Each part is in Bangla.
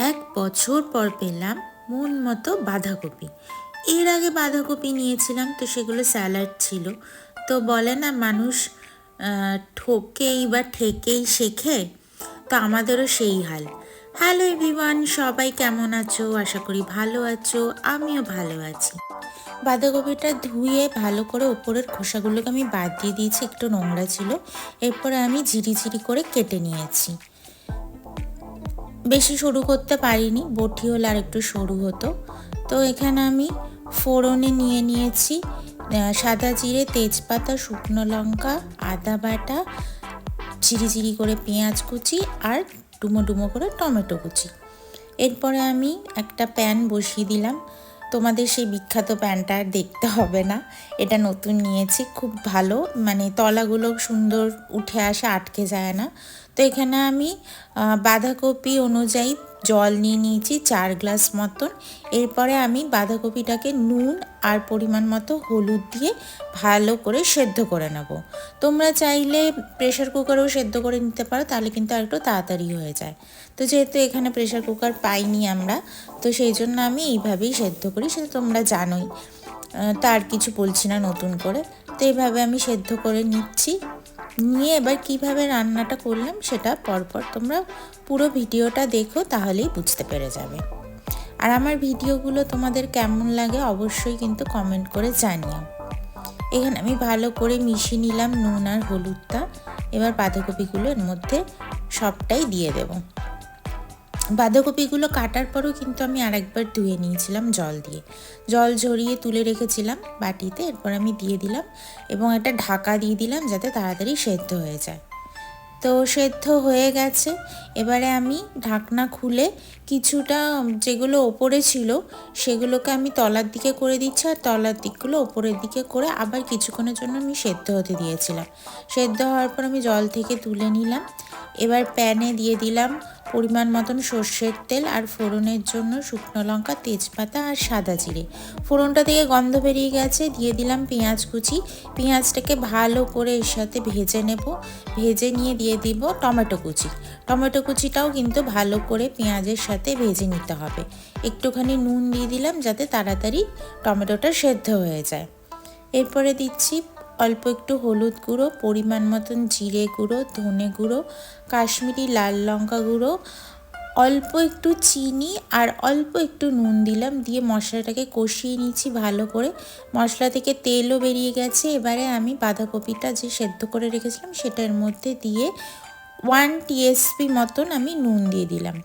এক বছর পর পেলাম মন মতো বাঁধাকপি। এর আগে বাঁধাকপি নিয়েছিলাম, তো সেগুলো স্যালাড ছিল। তো বলে না মানুষ ঠকেই বা ঠেকেই শেখে, তো আমাদেরও সেই হাল। হ্যালো এভরিওয়ান, সবাই কেমন আছো? আশা করি ভালো আছো, আমিও ভালো আছি। বাঁধাকপিটা ধুয়ে ভালো করে ওপরের খোসাগুলোকে আমি বাদ দিয়ে দিয়েছি, একটু নোংরা ছিল। এরপরে আমি ঝিরি করে কেটে নিয়েছি। বেশি সরু করতে পারিনি, বটি হলে আর একটু সরু হতো। তো এখানে আমি ফোড়নে নিয়ে নিয়েছি সাদা জিরে, তেজপাতা, শুকনো লঙ্কা, আদা বাটা, ঝিরি করে পেঁয়াজ কুচি আর ডুমো করে টমেটো কুচি। এরপরে আমি একটা প্যান বসিয়ে দিলাম। তোমাদের সেই বিখ্যাত প্যানটা আর দেখতে হবে না, এটা নতুন নিয়েছি, খুব ভালো, মানে তলাগুলো সুন্দর উঠে আসে, আটকে যায় না। তো এখানে আমি বাঁধাকপি অনুযায়ী জল নিয়ে নিয়েছি 4 গ্লাস মতন। এরপরে আমি বাঁধাকপিটাকে নুন আর পরিমাণ মতো হলুদ দিয়ে ভালো করে সেদ্ধ করে নেব। তোমরা চাইলে প্রেশার কুকারেও সেদ্ধ করে নিতে পারো, তাহলে কিন্তু আর একটু তাড়াতাড়ি হয়ে যায়। তো যেহেতু এখানে প্রেশার কুকার পাইনি আমরা, তো সেই জন্য আমি এইভাবেই সেদ্ধ করি, সেটা তোমরা জানোই, তার কিছু বলছি না নতুন করে। তো এইভাবে আমি সেদ্ধ করে নিচ্ছি। নিয়ে এবার কিভাবে রান্নাটা করলাম সেটা পরপর তোমরা পুরো ভিডিওটা দেখো, তাহলেই বুঝতে পেরে যাবে। আর আমার ভিডিওগুলো তোমাদের কেমন লাগে অবশ্যই কিন্তু কমেন্ট করে জানিও। এখানে আমি ভালো করে মিশিয়ে নিলাম নুন আর হলুদটা। এবার বাঁধাকপিগুলো এর মধ্যে সবটাই দিয়ে দেব। বাঁধাকপিগুলো কাটার পরও কিন্তু আমি আরেকবার ধুয়ে নিয়েছিলাম জল দিয়ে, জল ঝরিয়ে তুলে রেখেছিলাম বাটিতে। এরপর আমি দিয়ে দিলাম এবং একটা ঢাকা দিয়ে দিলাম যাতে তাড়াতাড়ি সেদ্ধ হয়ে যায়। তো সেদ্ধ হয়ে গেছে। এবারে আমি ঢাকনা খুলে কিছুটা যেগুলো ওপরে ছিল সেগুলোকে আমি তলার দিকে করে দিচ্ছি, আর তলার দিকগুলো ওপরের দিকে করে আবার কিছুক্ষণের জন্য আমি সেদ্ধ হতে দিয়েছিলাম। সেদ্ধ হওয়ার পর আমি জল থেকে তুলে নিলাম। এবার প্যানে দিয়ে দিলাম পরিমাণ মতন সর্ষের তেল, আর ফোড়নের জন্য শুকনো লঙ্কা, তেজপাতা আর সাদা জিরে। ফোড়নটা থেকে গন্ধ বেরিয়ে গেছে, দিয়ে দিলাম পেঁয়াজ কুচি। পেঁয়াজটাকে ভালো করে এর সাথে ভেজে নেব। ভেজে নিয়ে দিয়ে দিব টমেটো কুচি। টমেটো কুচিটাও কিন্তু ভালো করে পেঁয়াজের সাথে ভেজে নিতে হবে। একটুখানি নুন দিয়ে দিলাম যাতে তাড়াতাড়ি টমেটোটা সেদ্ধ হয়ে যায়। এরপরে দিচ্ছি অল্প একটু হলুদ গুঁড়ো, পরিমাণ মতন জিরে গুঁড়ো, ধনে গুঁড়ো, কাশ্মীরি লাল লঙ্কা গুঁড়ো, অল্প একটু চিনি আর অল্প একটু নুন দিলাম। দিয়ে মশলাটাকে কষিয়ে নিচ্ছি ভালো করে। মশলা থেকে তেলও বেরিয়ে গেছে। এবারে আমি বাঁধাকপিটা যে সেদ্ধ করে রেখেছিলাম সেটার মধ্যে দিয়ে 1 টিএসপি মতন আমি নুন দিয়ে দিলাম।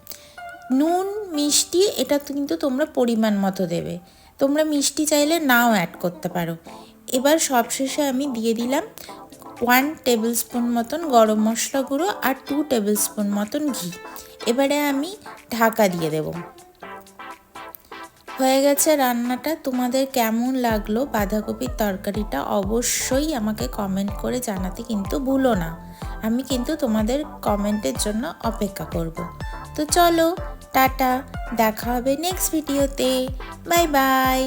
নুন মিষ্টি এটা কিন্তু তোমরা পরিমাণ মতো দেবে, তোমরা মিষ্টি চাইলে নাও অ্যাড করতে পারো। এবার সবশেষে আমি দিয়ে দিলাম 1 টেবিল স্পুন মতন গরম মশলা গুঁড়ো আর 2 টেবিল স্পুন মতন ঘি। এবারে আমি ঢাকা দিয়ে দেব। হয়ে গেছে রান্নাটা। তোমাদের কেমন লাগলো বাঁধাকপির তরকারিটা অবশ্যই আমাকে কমেন্ট করে জানাতে কিন্তু ভুলো না। আমি কিন্তু তোমাদের কমেন্টের জন্য অপেক্ষা করব। তো চলো, টাটা, দেখা হবে নেক্সট ভিডিওতে। Bye bye.